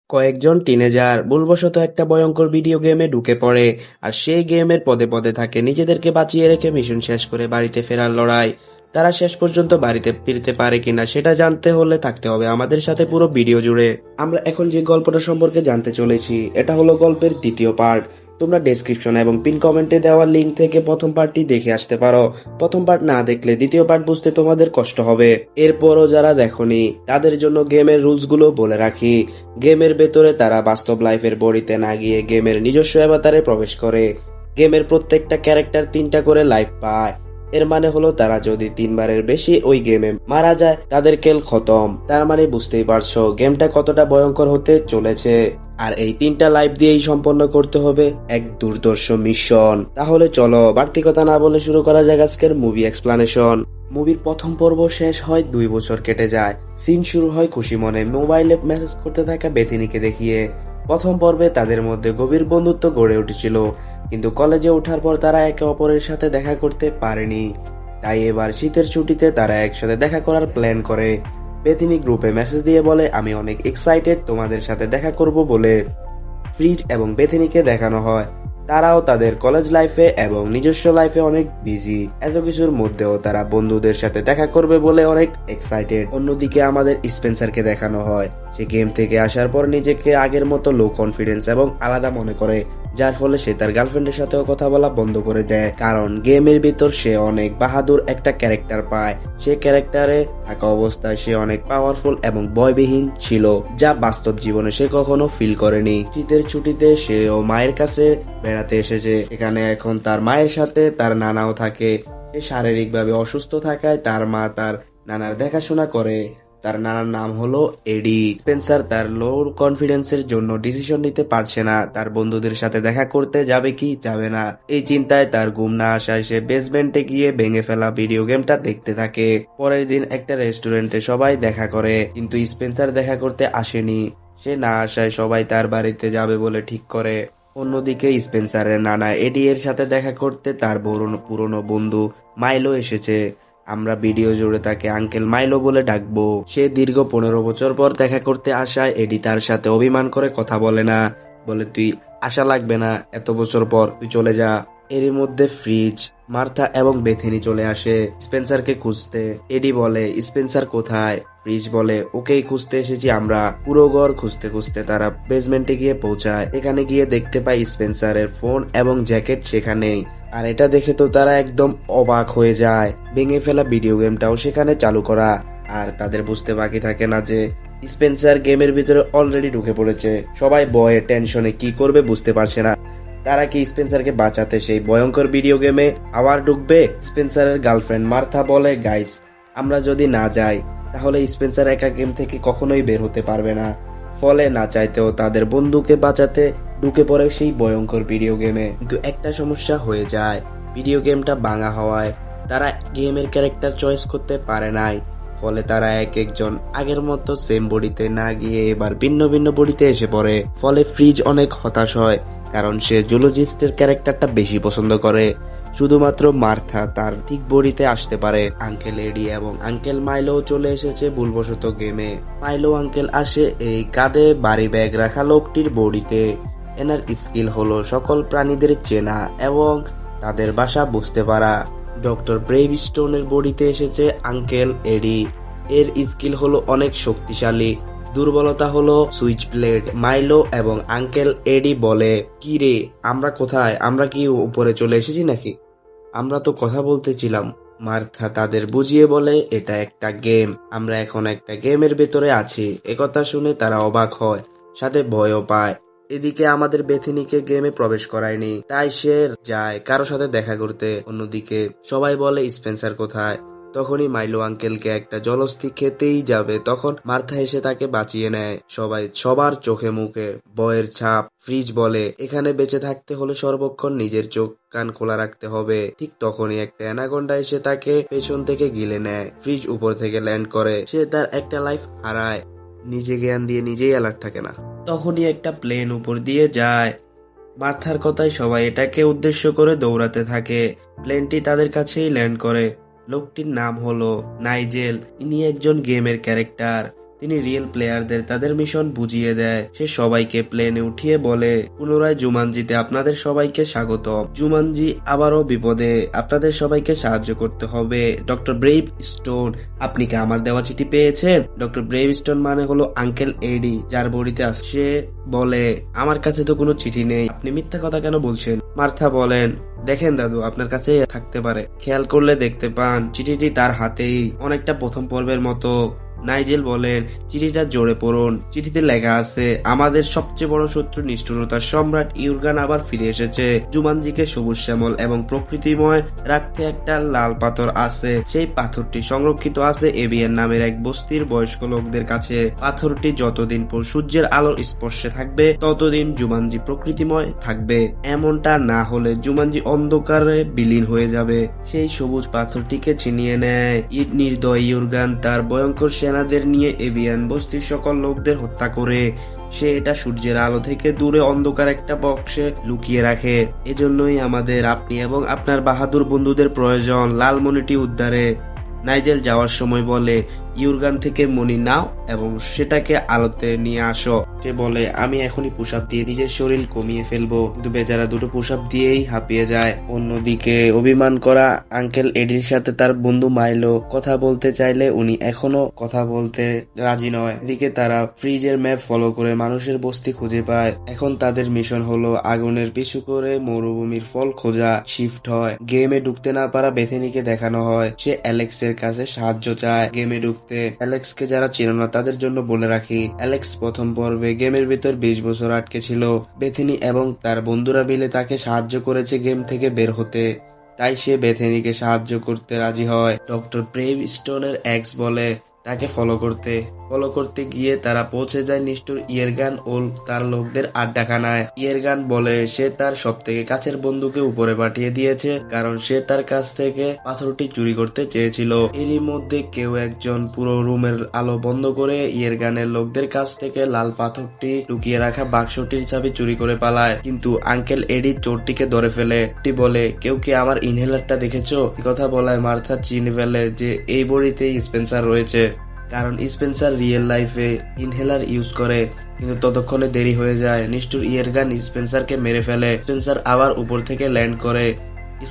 কয়েকজন টিনেজার ভুলবশত একটা ভয়ঙ্কর ভিডিও গেমে ঢুকে পড়ে, আর সেই গেমের পদে পদে থাকে নিজেদেরকে বাঁচিয়ে রেখে মিশন শেষ করে বাড়িতে ফেরার লড়াই। তারা শেষ পর্যন্ত বাড়িতে ফিরতে পারে কিনা সেটা জানতে হলে থাকতে হবে আমাদের সাথে পুরো ভিডিও জুড়ে। আমরা এখন যে গল্পটা সম্পর্কে জানতে চলেছি এটা হলো গল্পের দ্বিতীয় পার্ট। তোমরা ডেসক্রিপশন এবং পিন কমেন্টে দেওয়া লিঙ্ক থেকে প্রথম পার্টটি দেখে আসতে পারো। প্রথম পার্ট না দেখলে দ্বিতীয় পার্ট বুঝতে তোমাদের কষ্ট হবে। এরপরও যারা দেখোনি তাদের জন্য গেমের রুলস গুলো বলে রাখি। গেমের ভেতরে তারা বাস্তব লাইফের বডিতে না গিয়ে গেমের নিজস্ব অ্যাভাতারে প্রবেশ করে। গেমের প্রত্যেকটা ক্যারেক্টার 3টা করে লাইফ পায়। এর মানে হলো তারা যদি 3বারের বেশি ওই গেমে মারা যায় তাদের খেল খতম। তার মানে বুঝতেই পারছো গেমটা কতটা ভয়ঙ্কর হতে চলেছে। আর এই 3টা লাইফ দিয়েই সম্পন্ন করতে হবে এক দুর্ধর্ষ মিশন। তাহলে চলো বাড়তি কথা না বলে শুরু করা যাক আজকের মুভি এক্সপ্লানেশন। মুভির প্রথম পর্ব শেষ হয়, 2 বছর কেটে যায়। সিন শুরু হয় খুশি মনে মোবাইলে মেসেজ করতে থাকা বেথিনীকে দেখিয়ে। প্রথম পর্বে তাদের মধ্যে গভীর বন্ধুত্ব গড়ে উঠেছিল, কিন্তু কলেজে ওঠার পর তারা একে অপরের সাথে দেখা করতে পারেনি। তাই এবার শীতের ছুটিতে তারা একসাথে দেখা করার প্ল্যান করে। বেথিনী গ্রুপে মেসেজ দিয়ে বলে, আমি অনেক এক্সাইটেড তোমাদের সাথে দেখা করব বলে। ফ্রিজ এবং বেথিনীকে দেখানো হয় তারাও তাদের কলেজ লাইফে এবং নিজস্ব লাইফে অনেক বিজি। এত কিছুর মধ্যেও তারা বন্ধুদের সাথে দেখা করবে বলে অনেক এক্সাইটেড। অন্যদিকে আমাদের স্পেন্সারকে দেখানো হয় সে গেম থেকে আসার পর নিজেকে আগের মতো লো কনফিডেন্স এবং আলাদা মনে করে, যার ফলে সে তার গার্লফ্রেন্ডের সাথেও কথা বলা বন্ধ করে দেয়। কারণ গেমের ভিতর সে অনেক বাহাদুর একটা ক্যারেক্টার পায়। সে ক্যারেক্টারে থাকা অবস্থায় সে অনেক পাওয়ারফুল এবং ভয়বিহীন ছিল, যা বাস্তব জীবনে সে কখনো ফিল করেনি। শীতের ছুটিতে সে ও মায়ের কাছে বেড়াতে এসেছে। এখানে এখন তার মায়ের সাথে তার নানাও থাকে। সে শারীরিকভাবে অসুস্থ থাকায় তার মা তার নানার দেখাশোনা করে। তার নানার নাম হলো এডি। স্পেন্সার তার লো কনফিডেন্সের জন্য ডিসিশন নিতে পারছে না তার বন্ধুদের সাথে দেখা করতে যাবে কি যাবে না। এই চিন্তায় তার ঘুম না আসায় সে বেসমেন্টে গিয়ে ভেঙে ফেলা ভিডিও গেমটা দেখতে থাকে। পরের দিন একটা রেস্টুরেন্টে সবাই দেখা করে, কিন্তু স্পেন্সার দেখা করতে আসেনি। সে না আসায় সবাই তার বাড়িতে যাবে বলে ঠিক করে। অন্যদিকে স্পেন্সারের নানা এডি এর সাথে দেখা করতে তার পুরনো বন্ধু মাইলো এসেছে। আমরা ভিডিও জুড়ে তাকে আঙ্কেল মাইলো বলে ডাকবো। সে দীর্ঘ 15 বছর পর দেখা করতে আসায় এডি তার সাথে অভিমান করে কথা বলে না, বলে তুই আশা লাগবে না, এত বছর পর তুই চলে যা। এরই মধ্যে ফ্রিজ, মার্থা এবং বেথেনি চলে আসে স্পেন্সারকে খুঁজতে। এডি বলে স্পেন্সার কোথায়? ফ্রিজ বলে ওকেই খুঁজতে এসেছি আমরা। পুরো ঘর খুঁজতে খুঁজতে তারা বেসমেন্টে গিয়ে পৌঁছায়। এখানে গিয়ে দেখতে পায় স্পেন্সারের ফোন এবং জ্যাকেট সেখানেই। আর এটা দেখে তো তারা একদম অবাক হয়ে যায়। ভেঙে ফেলা ভিডিও গেমটাও সেখানে চালু করা। আর তাদের বুঝতে বাকি থাকে না যে স্পেন্সার গেমের ভিতরে অলরেডি ঢুকে পড়েছে। সবাই ভয়ে টেনশনে কি করবে বুঝতে পারছে না। তারা কি স্পেন্সারকে বাঁচাতে সেই ভয়ঙ্কর ভিডিও গেমে আবার ঢুকবে? স্পেন্সারের গার্লফ্রেন্ড মার্থা বলে, গাইস আমরা যদি না যাই তাহলে স্পেন্সার একা গেম থেকে কখনোই বের হতে পারবে না। ফলে না চাইতেও তাদের বন্ধুকে বাঁচাতে ঢুকে পড়ে সেই ভয়ঙ্কর ভিডিও গেমে। কিন্তু একটা সমস্যা হয়ে যায়, ভিডিও গেমটা ভাঙা হওয়ায় তারা গেমের ক্যারেক্টার চয়েস করতে পারে নাই। ফলে তারা এক একজন আগের মতো সেম বডিতে না গিয়ে এবার ভিন্ন ভিন্ন বডিতে এসে পড়ে। ফলে ফ্রিজ অনেক হতাশ হয়, কারণ সে জুলজিস্টের ক্যারেক্টারটা বেশি পছন্দ করে। শুধুমাত্র মার্থা তার ঠিক বডিতে আসতে পারে। আঙ্কেল এডি এবং আঙ্কেল মাইলো চলে এসেছে ভুলবশত গেমে। মাইলো আঙ্কেল আসে এই কাঁধে ভারী ব্যাগ রাখা লোকটির বডিতে। এনার স্কিল হলো সকল প্রাণীদের চেনা এবং তাদের ভাষা বুঝতে পারা। ডক্টর ব্রেভস্টোনের বডিতে এসেছে আঙ্কেল এডি। এর স্কিল হলো অনেক শক্তিশালী, দুর্বলতা হলো সুইচ ব্লেড। মাইলো এবং আঙ্কেল এডি বলে, কি রে আমরা কোথায়? আমরা কি উপরে চলে এসেছি নাকি? আমরা তো কথা বলতেছিলাম। মার্থা তাদের বুঝিয়ে বলে এটা একটা গেম, আমরা এখন একটা গেমের ভেতরে আছি। একথা শুনে তারা অবাক হয়, সাথে ভয়ও পায়। এদিকে আমাদের বেথিনীকে গেমে প্রবেশ করায়নি, তাই সে যায় কারো সাথে দেখা করতে। অন্যদিকে সবাই বলে স্পেন্সার কোথায়? তখনই মাইলো আঙ্কেলকে একটা জলস্থি খেতেই যাবে, তখন মার্থা এসে তাকে বাঁচিয়ে নেয়। সবার চোখে মুখে ভয়ের ছাপ। ফ্রিজ বলে এখানে বেঁচে থাকতে হলে সর্বক্ষণ নিজের চোখ কান খোলা রাখতে হবে। ঠিক তখনই একটা অ্যানাকোন্ডা এসে তাকে পেছন থেকে গিলে নেয়। ফ্রিজ উপর থেকে ল্যান্ড করে, সে তার একটা লাইফ হারায়। নিজে জ্ঞান দিয়ে নিজেই অ্যালার্ট থাকে না। তখনই একটা প্লেন উপর দিয়ে যায়। মার্থার কথায় সবাই এটাকে উদ্দেশ্য করে দৌড়াতে থাকে। প্লেনটি তাদের কাছেই ল্যান্ড করে। লোকটির নাম হলো নাইজেল। ইনি একজন গেমের ক্যারেক্টার। তিনি রিয়েল প্লেয়ারদের তাদের মিশন বুঝিয়ে দেয়। সে সবাইকে প্লেনে উঠিয়ে বলে, পুনরায় জুমানজিতে আপনাদের সবাইকে স্বাগতম। জুমানজি আবারও বিপদে, আপনাদের সবাইকে সাহায্য করতে হবে। ডক্টর ব্রেভ স্টোন, আপনি কি আমার দেওয়া চিঠি পেয়েছেন? ডক্টর ব্রেভ স্টোন মানে হলো আঙ্কেল এডি, যার বডিতে আছে। সে বলে, আমার কাছে তো কোনো চিঠি নেই, আপনি মিথ্যা কথা কেন বলছেন? মার্থা বলেন, দেখেন দাদু, আপনার কাছে থাকতে পারে, খেয়াল করলে দেখতে পান চিঠিটি তার হাতেই, অনেকটা প্রথম পর্বের মতো। নাইজেল বলেন, চিঠিটা জোরে পড়ুন। চিঠিতে লেখা আছে, আমাদের সবচেয়ে বড় শত্রু নিষ্ঠুরতার সম্রাট ইউরগান আবার ফিরে এসেছে। জুমানজিকে সবুজ শ্যামল এবং প্রকৃতিময় রাখতে একটা লাল পাথর আছে। সেই পাথরটি সংরক্ষিত আছে এবিএন নামের এক বস্তির বয়স্ক লোকদের কাছে। পাথরটি যতদিন পর সূর্যের আলোর স্পর্শে থাকবে ততদিন জুমানজি প্রকৃতিময় থাকবে। এমনটা না হলে জুমানজি অন্ধকারে বিলীন হয়ে যাবে। সেই সবুজ পাথরটিকে ছিনিয়ে নেয় নির্দয় ইউরগান তার ভয়ঙ্কর সেনাদের নিয়ে এবিয়ান বস্তির সকল লোকদের হত্যা করে। সে এটা সূর্যের আলো থেকে দূরে অন্ধকার একটা বক্সে লুকিয়ে রাখে। এজন্যই আমাদের আপনি এবং আপনার বাহাদুর বন্ধুদের প্রয়োজন লাল মণিটি উদ্ধারে। নাইজেল যাওয়ার সময় বলে, ইউরগান থেকে মণি নাও এবং সেটাকে আলোতে নিয়ে আসো। সে বলে, আমি এখনই পুশ আপ দিয়ে নিজের শরীর কমিয়ে ফেলবো, কিন্তু বেচারা দুটো পুশ আপ দিয়েই হাঁপিয়ে যায়। অন্যদিকে অভিমান করা আঙ্কেল এডির সাথে তার বন্ধু মাইলো কথা বলতে চাইলে উনি এখনো কথা বলতে রাজি নয়। এদিকে তারা ফ্রিজের ম্যাপ ফলো করে মানুষের বস্তি খুঁজে পায়। এখন তাদের মিশন হলো আগুনের পিছু করে মরুভূমির ফল খোঁজা। শিফট হয়, গেমে ঢুকতে না পারা বেথেনিকে দেখানো হয়। সে অ্যালেক্সের কাছে সাহায্য চায় গেমে ঢুকতে। অ্যালেক্সকে যারা চেনে না তাদের জন্য বলে রাখি, অ্যালেক্স প্রথম পর্বে গেমের ভিতর 20 বছর আটকে ছিল। বেথেনি এবং তার বন্ধুরা মিলে তাকে সাহায্য করেছে গেম থেকে বের হতে, তাই সে বেথেনিকে সাহায্য করতে রাজি হয়। ডক্টর ব্রেভ স্টোনের এক্স বলে তাকে ফলো করতে গিয়ে তারা পৌঁছে যায় নিষ্ঠুর ইয়েরগান ও তার লোকদের আড্ডাখানায়। ইয়েরগান বলে সে তার সব থেকে কাছের বন্ধুকে উপরে পাঠিয়ে দিয়েছে কারণ সে তার কাছ থেকে পাথরটি চুরি করতে চেয়েছিল। এরই মধ্যে কেউ একজন পুরো রুমের আলো বন্ধ করে ইয়েরগানের লোকদের কাছ থেকে লাল পাথরটি লুকিয়ে রাখা বাক্সটির চাবি চুরি করে পালায়, কিন্তু আঙ্কেল এডি চোরটিকে ধরে ফেলে। বলে, কেউ কি আমার ইনহেলারটা দেখেছো? কথা বলায় মার্থা চিনে ফেলে যে এই বড়িতেই স্পেন্সার রয়েছে, কারণ স্পেন্সার রিয়েল লাইফে ইনহেলার ইউজ করে। কিন্তু ততক্ষণে দেরি হয়ে যায়। নিষ্ঠুর ইয়েরগান স্পেন্সারকে মেরে ফেলে। স্পেন্সার আবার উপর থেকে ল্যান্ড করে।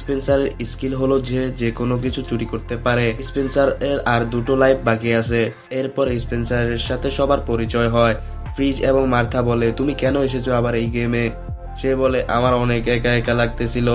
স্পেন্সারের স্কিল হলো যে কোনো কিছু চুরি করতে পারে। স্পেন্সার এর আর দুটো লাইফ বাকি আছে। এরপর স্পেন্সারের সাথে সবার পরিচয় হয়। ফ্রিজ এবং মার্থা বলে, তুমি কেন এসেছো আবার এই গেমে? সে বলে, আমার অনেক একা একা লাগতেছিল,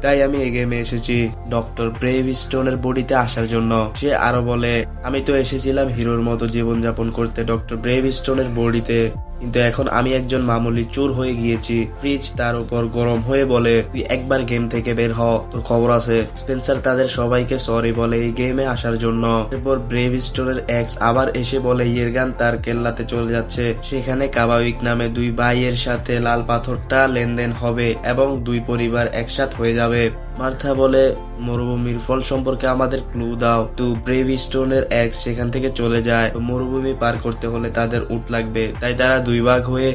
তাই আমি এই গেমে এসেছি ডক্টর ব্রেভ স্টোনের বডিতে আসার জন্য। সে আরো বলে, আমি তো এসেছিলাম হিরোর মতো জীবনযাপন করতে ডক্টর ব্রেভ স্টোনের বডিতে, কিন্তু এখন আমি একজন মামুলি চোর হয়ে গিয়েছি। ফ্রিজ তার উপর গরম হয়ে বলে, তুই একবার গেম থেকে বের হ, তোর খবর আছে। স্পেন্সার তাদের সবাইকে সরি বলে এই গেমে আসার জন্য। এরপর ব্রেভ স্টোনের এক্স আবার এসে বলে ইয়েরগান তার কেল্লাতে চলে যাচ্ছে, সেখানে কাবাউইক নামে দুই ভাইয়ের সাথে লাল পাথরটা লেনদেন হবে এবং দুই পরিবার একসাথ হয়ে যাবে। মার্থা বলে, মরুভূমির ফল সম্পর্কে আমাদের ক্লু দাও। তো ব্রেভ স্টোনের এক্স সেখান থেকে চলে যায়। মরুভূমি পার করতে হলে তাদের উট লাগবে, তাই তারা দুই ভাগ হয়ে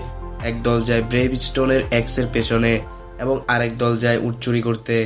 এক দল যায় ব্রেভ স্টোনের এক্স এর পেছনে এবং আরেক দল যায় উট চুরি করতে।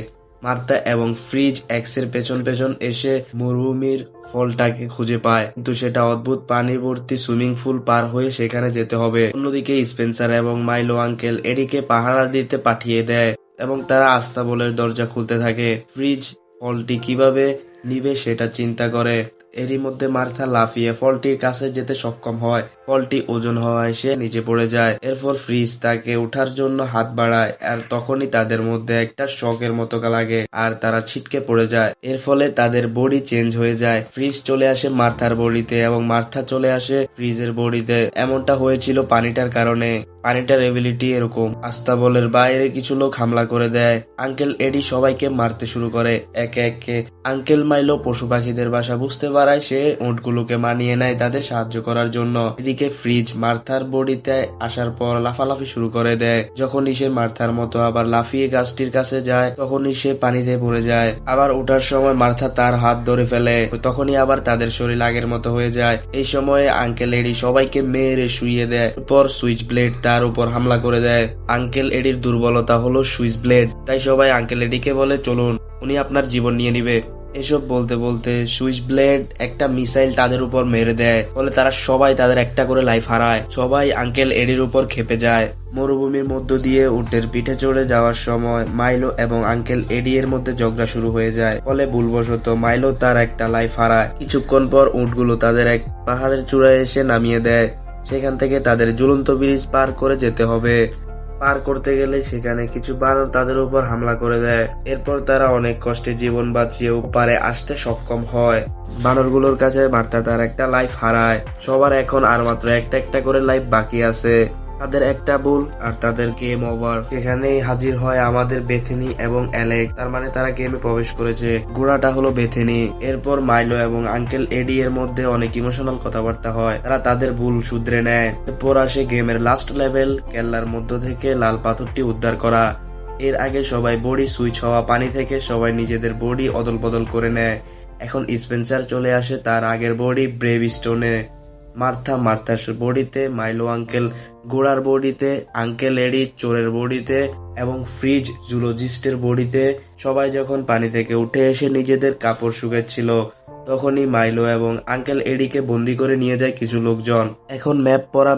মার্থা এবং ফ্রিজ এক্স এর পেছন পেছন এসে মরুভূমির ফলটাকে খুঁজে পায়, কিন্তু সেটা অদ্ভুত পানি ভর্তি সুইমিং পুল পার হয়ে সেখানে যেতে হবে। অন্যদিকে স্পেন্সার এবং মাইলো আঙ্কেল এডিকে পাহারা দিতে পাঠিয়ে দেয় এবং তারা আস্তাবলের দরজা খুলতে থাকে। ফ্রিজ ফলটি কিভাবে নিবে সেটা চিন্তা করে। এরই মধ্যে মার্থা লাফিয়ে ফলটির কাছে যেতে সক্ষম হয়। ফলটি ওজন হওয়ায় সে নিচে পড়ে যায়। এরপর ফ্রিজ তাকে ওঠার জন্য হাত বাড়ায়, আর তখনই তাদের মধ্যে একটা শকের মতো লাগে আর তারা ছিটকে পড়ে যায়। এর ফলে তাদের বডি চেঞ্জ হয়ে যায়। ফ্রিজ চলে আসে মার্থার বডিতে এবং মার্থা চলে আসে ফ্রিজের বডিতে। এমনটা হয়েছিল পানিটার কারণে। পানিটার এবিলিটি এরকম, আস্তাবলের বাইরে কিছু লোক হামলা করে দেয়। আঙ্কেল এডি সবাইকে মারতে শুরু করে একে একে। আঙ্কেল মাইলো পশু পাখিদের ভাষা বুঝতে পারায় সে উটগুলোকে মানিয়ে নেয় তাদের সাহায্য করার জন্য। এদিকে ফ্রিজ মার্থার বডিতে আসার পর লাফালাফি শুরু করে দেয়। যখনই সে মার্থার মতো আবার লাফিয়ে গাছটির কাছে যায় তখনই সে পানিতে পড়ে যায়। আবার ওঠার সময় মার্থা তার হাত ধরে ফেলে, তখনই আবার তাদের শরীর আগের মতো হয়ে যায়। এই সময়ে আঙ্কেল এডি সবাইকে মেরে শুইয়ে দেয়। এরপর সুইচ ব্লেড তার উপর হামলা করে দেয়। আঙ্কেল এডির দুর্বলতা হলো সুইচ ব্লেড, তাই সবাই আঙ্কেল এডিকে বলে চলুন, উনি আপনার জীবন নিয়ে নিবে। এসব বলতে বলতে সুইচ ব্লেড একটা মিসাইল তাদের উপর মেরে দেয়, ফলে তারা সবাই তাদের একটা করে লাইফ হারায়। সবাই আঙ্কেল এডির উপর খেপে যায়। মরুভূমির মধ্য দিয়ে উটের পিঠে চড়ে যাওয়ার সময় মাইলো এবং আঙ্কেল এডি এর মধ্যে ঝগড়া শুরু হয়ে যায়, ফলে ভুলবশত মাইলো তার একটা লাইফ হারায়। কিছুক্ষণ পর উটগুলো তাদের এক পাহাড়ের চূড়ায় এসে নামিয়ে দেয়। সেখান থেকে তাদের ঝুলন্ত ব্রিজ পার করে যেতে হবে। পার করতে গেলে সেখানে কিছু বানর তাদের উপর হামলা করে দেয়। এরপর তারা অনেক কষ্টে জীবন বাঁচিয়ে পারে আসতে সক্ষম হয়। বানরগুলোর কাছে মার্থা তার একটা লাইফ হারায়। সবার এখন আর মাত্র একটা একটা করে লাইফ বাকি আছে। তাদের একটা ভুল আর তাদের গেম ওভার। এখানেই হাজির হয় আমাদের বেথেনি এবং অ্যালেক্স। তার মানে তারা গেমে প্রবেশ করেছে। ঘোড়াটা হলো বেথেনি। এরপর মাইলো এবং আঙ্কেল এডি এর মধ্যে অনেক ইমোশনাল কথাবার্তা হয়। তারা তাদের ভুল শুধরে নেয়। এরপর আসে গেমের লাস্ট লেভেল, কেল্লার মধ্য থেকে লাল পাথরটি উদ্ধার করা। এর আগে সবাই বডি সুইচ হওয়া পানি থেকে সবাই নিজেদের বডি অদল বদল করে নেয়। এখন স্পেন্সার চলে আসে তার আগের বডি ব্রেভ স্টোনে। মার্থার বডিতে, মাইলো আঙ্কেল ঘোড়ার বডিতে, আঙ্কেল এডি চোরের বডিতে এবং ফ্রিজ জুলজিস্টের বডিতে। সবাই যখন পানি থেকে উঠে এসে নিজেদের কাপড় শুকাচ্ছিল, তখনই মাইলো এবং আঙ্কেল এডিকে বন্দি করে নিয়ে যায় কিছু লোকজন। এখন ম্যাপ পড়া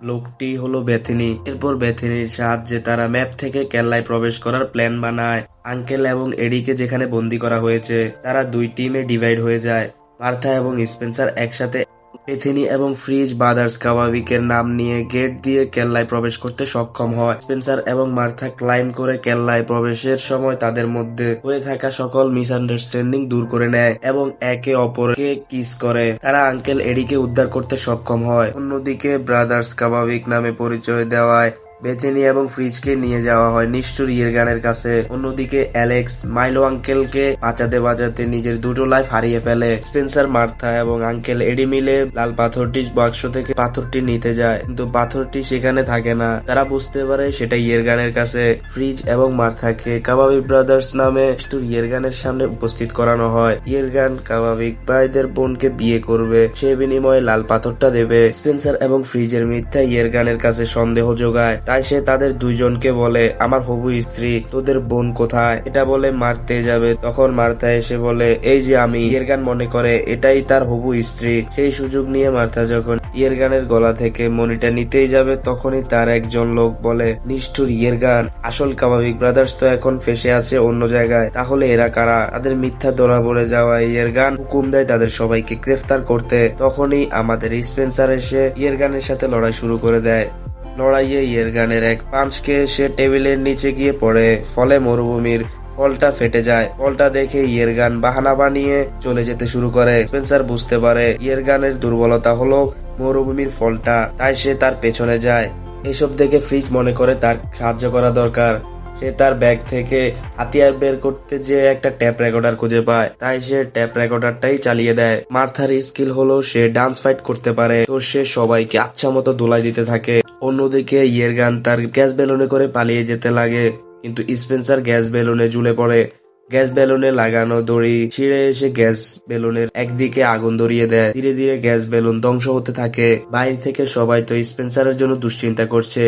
লোকটি হলো বেথেনি। এরপর বেথেনির সাহায্যে তারা ম্যাপ থেকে কেল্লায় প্রবেশ করার প্ল্যান বানায়। আঙ্কেল এবং এডিকে যেখানে বন্দি করা হয়েছে, তারা দুই টিমে ডিভাইড হয়ে যায়। মার্থা এবং স্পেন্সার একসাথে বেথেনি এবং ফ্রিজ ব্রাদার্স কাবাবিকের নাম নিয়ে গেট দিয়ে কেল্লায় প্রবেশ করতে সক্ষম হয়। স্পেন্সার এবং মার্থা ক্লাইম করে কেল্লায় প্রবেশের সময় তাদের মধ্যে হয়ে থাকা সকল মিসআন্ডারস্ট্যান্ডিং দূর করে নেয় এবং একে অপরকে কিস করে। তারা আঙ্কেল এডিকে উদ্ধার করতে সক্ষম হয়। অন্যদিকে ব্রাদার্স কাবাবিক নামে পরিচয় দেওয়ায় বেথেনি এবং ফ্রিজকে নিয়ে যাওয়া হয় নিষ্ঠুর ইয়েরগানের কাছে। অন্যদিকে অ্যালেক্স মাইলো আঙ্কেলকে বাঁচাতে নিজের দুটো লাইফ হারিয়ে ফেলে। স্পেন্সার, মার্থা এবং আঙ্কেল এডি মিলে লাল পাথরটি বাক্স থেকে পাথরটি নিতে যায়, কিন্তু পাথরটি সেখানে থাকে না। তারা বুঝতে পারে সেটা ইয়েরগানের কাছে। ফ্রিজ এবং মার্থাকে কাবাবিক ব্রাদার্স নামে নিষ্ঠুর ইয়েরগানের সামনে উপস্থিত করানো হয়। ইয়েরগান কাবাবিক ভাইদের বোনকে বিয়ে করবে, সে বিনিময়ে লাল পাথরটা দেবে। স্পেন্সার এবং ফ্রিজের মিথ্যা ইয়েরগানের কাছে সন্দেহ যোগায়। তাই সে তাদের দুইজনকে বলে, আমার হবু স্ত্রী, তোদের বোন কোথায়? এটা বলে মারতে যাবে, তখন মার্থা এসে বলে, এই যে আমি। ইয়েরগান মনে করে এটাই তার হবু স্ত্রী। সেই সুযোগ নিয়ে মার্থা যখন ইয়েরগানের গলা থেকে মনিটা নিতেই যাবে, তখনই তার একজন লোক বলে, নিষ্ঠুর ইয়েরগান, আসল কাবাবিক ব্রাদার্স তো এখন ফেসে আছে অন্য জায়গায়, তাহলে এরা কারা? তাদের মিথ্যা ধরা পড়ে যাওয়া ইয়েরগান হুকুম দেয় তাদের সবাইকে গ্রেফতার করতে। তখনই আমাদের স্পেন্সার এসে ইয়েরগানের সাথে লড়াই শুরু করে দেয়। লড়াইয়ে ইয়েরগানের এক পাঞ্চকে সে টেবিলের নিচে গিয়ে পড়ে, ফলে মরুভূমির ফলটা ফেটে যায়। ফলটা দেখে ইয়েরগান বাহানা বানিয়ে চলে যেতে শুরু করে। স্পেন্সার বুঝতে পারে ইয়েরগানের দুর্বলতা হলো মরুভূমির ফলটা, তাই সে তার পেছনে যায়। এসব দেখে ফ্রিজ মনে করে তার সাহায্য করা দরকার। সে তার ব্যাগ থেকে হাতিয়ার বের করতে যে একটা ট্যাপ রেকর্ডার খুঁজে পায়, তাই সে ট্যাপ রেকর্ডারটাই চালিয়ে দেয়। মার্থার স্কিল হলো সে ডান্স ফাইট করতে পারে, তো সে সবাইকে আচ্ছা মতো দোলাই দিতে থাকে। অন্যদিকে ইয়েরগান তার গ্যাস বেলুনে করে পালিয়ে যেতে লাগে, কিন্তু স্পেন্সার গ্যাস বেলুনে ঝুলে পড়ে। গ্যাস বেলুনে লাগানো দড়ি ছিঁড়ে এসে গ্যাস বেলুনের একদিকে আগুন ধরিয়ে দেয়। ধীরে ধীরে গ্যাস বেলুন ধ্বংস হতে থাকে। বাইরে থেকে সবাই তো স্পেন্সারের জন্য দুশ্চিন্তা করছে।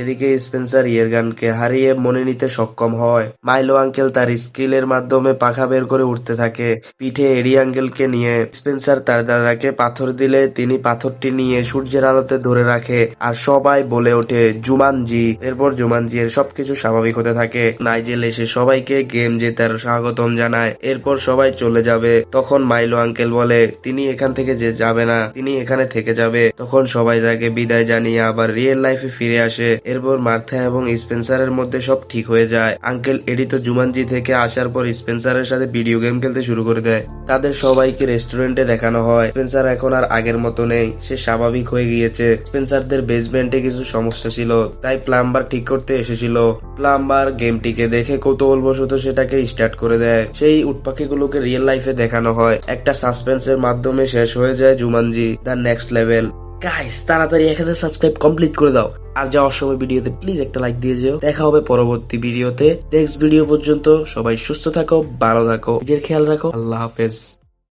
এদিকে স্পেন্সার ইয়েরগানকে হারিয়ে মনে নিতে সক্ষম হয়। মাইলো আঙ্কেল তার স্কিলের মাধ্যমে পাখা বের করে উঠতে থাকে পিঠে এডি আঙ্কেলকে নিয়ে। স্পেন্সার তার দাদাকে পাথর দিলে তিনি পাথরটি নিয়ে সূর্যের আলোতে ধরে রাখে, আর সবাই বলে ওঠে জুমানজি। এরপর জুমানজি এর সবকিছু স্বাভাবিক হতে থাকে। নাইজেল এসে সবাইকে গেম জেতার স্বাগতম জানায়। এরপর সবাই চলে যাবে। তখন মাইলো আঙ্কেল বলে তিনি এখান থেকে যে যাবে না, তিনি এখানে থেকে যাবে। তখন সবাই তাকে বিদায় জানিয়ে আবার রিয়েল লাইফে ফিরে আসে। এরপর মার্থা এবং স্পেন্সারের মধ্যে সব ঠিক হয়ে যায়। আঙ্কেল এডি তো জুমানজি থেকে আসার পর স্পেন্সারের সাথে ভিডিও গেম খেলতে শুরু করে দেয়। তাদের সবাইকে রেস্টুরেন্টে দেখানো হয়। স্পেন্সার এখন আর আগের মতো নেই, সে স্বাভাবিক হয়ে গিয়েছে। স্পেন্সারদের বেসমেন্টে কিছু সমস্যা ছিল, তাই প্লাম্বার ঠিক করতে এসেছিল। প্লাম্বার গেমটিকে দেখে কৌতূহলবশত সেটাকে স্টার্ট করে দেয়। সেই উটপাখিগুলোকে রিয়েল লাইফে দেখানো হয়। একটা সাসপেন্সের মাধ্যমে শেষ হয়ে যায় Jumanji the next level. Guys, তাড়াতাড়ি এখানে সাবস্ক্রাইব কমপ্লিট করে দাও, আর যাওয়ার সময় ভিডিওতে প্লিজ একটা লাইক দিয়ে যেও। দেখা হবে পরবর্তী ভিডিওতে। নেক্সট ভিডিও পর্যন্ত সবাই সুস্থ থাকো, ভালো থাকো, নিজের খেয়াল রাখো। আল্লাহ হাফেজ।